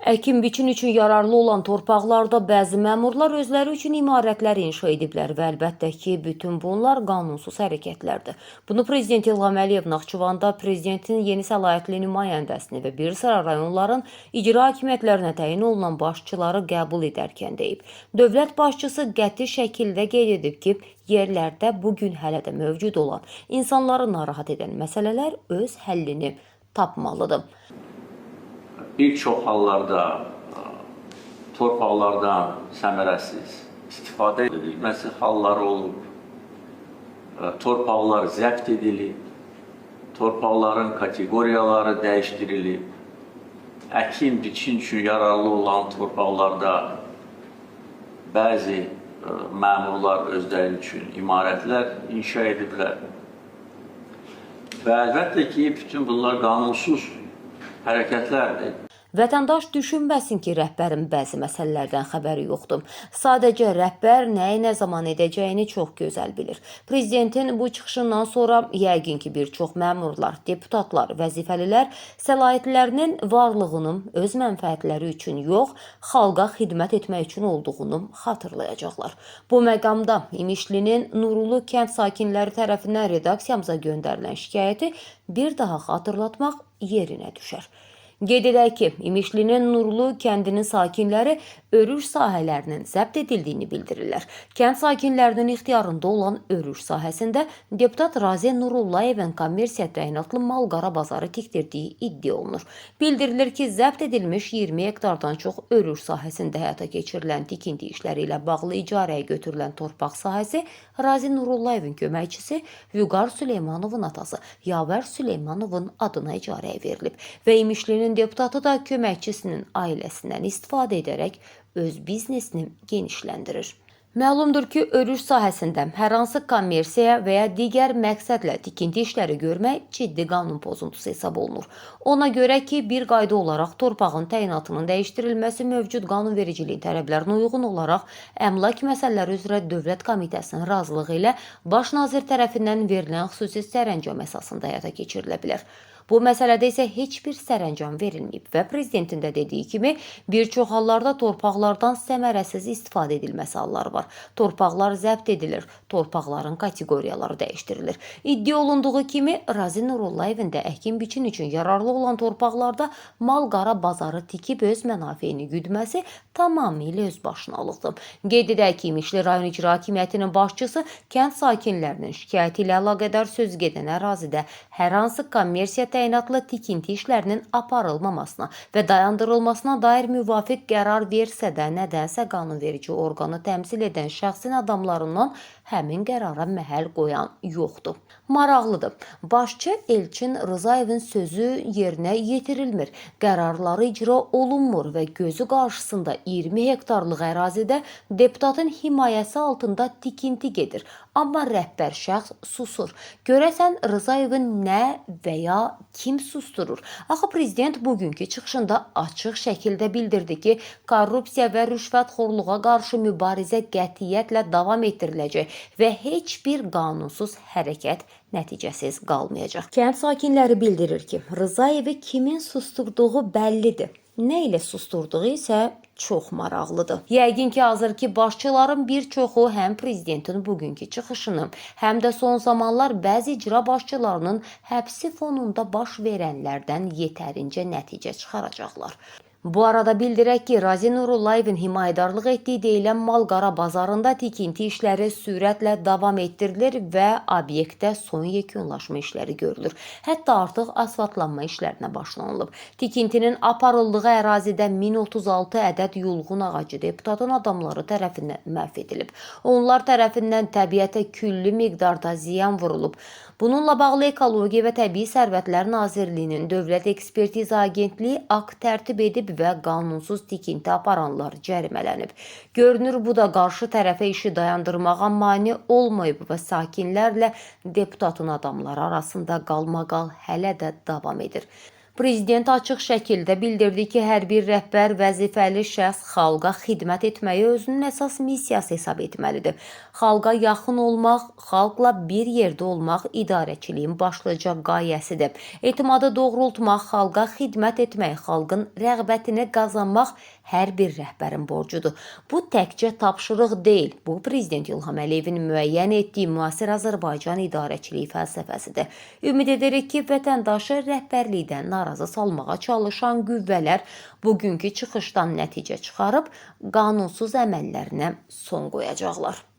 Əkin-biçin üçün yararlı olan torpaqlarda bəzi məmurlar özləri üçün imarətlər inşa ediblər və əlbəttə ki, bütün bunlar qanunsuz hərəkətlərdir. Bunu Prezident İlham Əliyev Naxçıvanda Prezidentin yeni səlahiyyətli nümayəndəsini və bir sıra rayonların icra hakimiyyətlərinə təyin olunan başçıları qəbul edərkən deyib. Dövlət başçısı qəti şəkildə qeyd edib ki, yerlərdə bugün hələ də mövcud olan, insanları narahat edən məsələlər öz həllini tapmalıdır. Bir çox hallarda torpaqlardan səmərəsiz istifadə edilməsi halları olub, torpaqlar zəbt edilib, torpaqların kateqoriyaları dəyişdirilib, əkin-biçin üçün yararlı olan torpaqlarda bəzi məmurlar özləri üçün imarətlər inşa ediblər. Və əlbəttə ki, bütün bunlar qanunsuz hərəkətlərdir. Vətəndaş düşünməsin ki, rəhbərin bəzi məsələlərdən xəbəri yoxdur. Sadəcə rəhbər nəyi nə zaman edəcəyini çox gözəl bilir. Prezidentin bu çıxışından sonra yəqin ki, bir çox məmurlar, deputatlar, vəzifəlilər səlahiyyətlərinin varlığının öz mənfəətləri üçün yox, xalqa xidmət etmək üçün olduğunu xatırlayacaqlar. Bu məqamda İmişlinin Nurulu kənd sakinləri tərəfindən redaksiyamıza göndərilən şikayəti bir daha xatırlatmaq yerinə düşər. Qeyd edək ki, İmişlinin Nurlu kəndinin sakinləri örüş sahələrinin zəbt edildiyini bildirirlər. Kənd sakinlərinin ixtiyarında olan örüş sahəsində deputat Razi Nurullayevin kommersiya təyinatlı mal-qara bazarı tikdirdiyi iddia olunur. Bildirilir ki, zəbt edilmiş 20 hektardan çox örüş sahəsində həyata keçirilən tikinti işləri ilə bağlı icarəyə götürülən torpaq sahəsi Razi Nurullayevin köməkçisi Vüqar Süleymanovun atası Yavər Süleymanovun adına icarəyə verilib və İmişlinin deputatı da köməkçisinin ailəsindən istifadə edərək öz biznesini genişləndirir. Məlumdur ki, örüş sahəsində hər hansı kommersiya və ya digər məqsədlə tikinti işləri görmək ciddi qanun pozuntusu hesab olunur. Ona görə ki, bir qayda olaraq torpağın təyinatının dəyişdirilməsi mövcud qanunvericiliyin tələblərinə uyğun olaraq əmlak məsələləri üzrə Dövlət Komitəsinin razılığı ilə Baş nazir tərəfindən verilən xüsusi sərəncam əsasında həyata keçirilə bilər. Bu məsələdə isə heç bir sərəncam verilməyib və prezidentin də dediyi kimi bir çox hallarda torpaqlardan səmərəsiz istifadə edilməsi halları var. Torpaqlar zəbt edilir, torpaqların kateqoriyaları dəyişdirilir. İddia olunduğu kimi Razi Nurullayevin də əkin-biçin üçün yararlı olan torpaqlarda mal-qara bazarı tikib öz mənafeyini güdməsi tamamilə öz başınalıqdır. Qeyd edək ki, İmişli rayon icra hakimiyyətinin başçısı kənd sakinlərinin şikayəti ilə əlaqədar söz gedən ərazidə hər hansı kommersiya təyinatlı tikinti işlərinin aparılmamasına və dayandırılmasına dair müvafiq qərar versə də nədənsə qanunverici orqanı təmsil edən şəxsin adamlarından həmin qərara məhəl qoyan yoxdur. Maraqlıdır. Başçı Elçin Rızayevin sözü yerinə yetirilmir. Qərarları icra olunmur və gözü qarşısında 20 hektarlıq ərazidə deputatın himayəsi altında tikinti gedir. Amma rəhbər şəxs susur. Görəsən Rızayevin nə və ya kim susturur? Axı prezident bugünkü çıxışında açıq şəkildə bildirdi ki, korrupsiya və rüşvətxorluğa qarşı mübarizə qətiyyətlə davam etdiriləcək və heç bir qanunsuz hərəkət nəticəsiz qalmayacaq. Kənd sakinləri bildirir ki, Rızayevi kimin susturduğu bəllidir. Nə ilə susturduğu isə çox maraqlıdır. Yəqin ki, hazırki başçıların bir çoxu həm prezidentin bugünkü çıxışını, həm də son zamanlar bəzi icra başçılarının həbsi fonunda baş verənlərdən yetərincə nəticə çıxaracaqlar. Bu arada bildirək ki, Razi Nurullayevin himayədarlıq etdiyi deyilən mal-qara bazarında tikinti işləri sürətlə davam etdirilir və obyektdə son yekunlaşma işləri görülür. Hətta artıq asfaltlanma işlərinə başlanılıb. Tikintinin aparıldığı ərazidə 1036 ədəd yulğun ağacı deputatın adamları tərəfindən məhv edilib. Onlar tərəfindən təbiətə külli miqdarda ziyan vurulub. Bununla bağlı Ekologiya və Təbii Sərvətlər Nazirliyinin Dövlət Ekspertiza Agentliyi akt tərtib edib və qanunsuz tikinti aparanlar cərimələnib. Görünür, bu da qarşı tərəfə işi dayandırmağa mane olmayıb və sakinlərlə deputatın adamları arasında qalmaqal hələ də davam edir. Prezident açıq şəkildə bildirdi ki, hər bir rəhbər vəzifəli şəxs xalqa xidmət etməyi özünün əsas missiyası hesab etməlidir. Xalqa yaxın olmaq, xalqla bir yerdə olmaq idarəçiliyin başlıca qayəsidir. Etimadı doğrultmaq, xalqa xidmət etmək, xalqın rəğbətini qazanmaq hər bir rəhbərin borcudur. Bu təkcə tapşırıq deyil, bu Prezident İlham Əliyevin müəyyən etdiyi müasir Azərbaycan idarəçiliyi fəlsəfəsidir. Ümid edirik ki, vətəndaşı rəhbərlikdən narazı salmağa çalışan qüvvələr bugünkü çıxışdan nəticə çıxarıb qanunsuz əməllərinə son qoyacaqlar.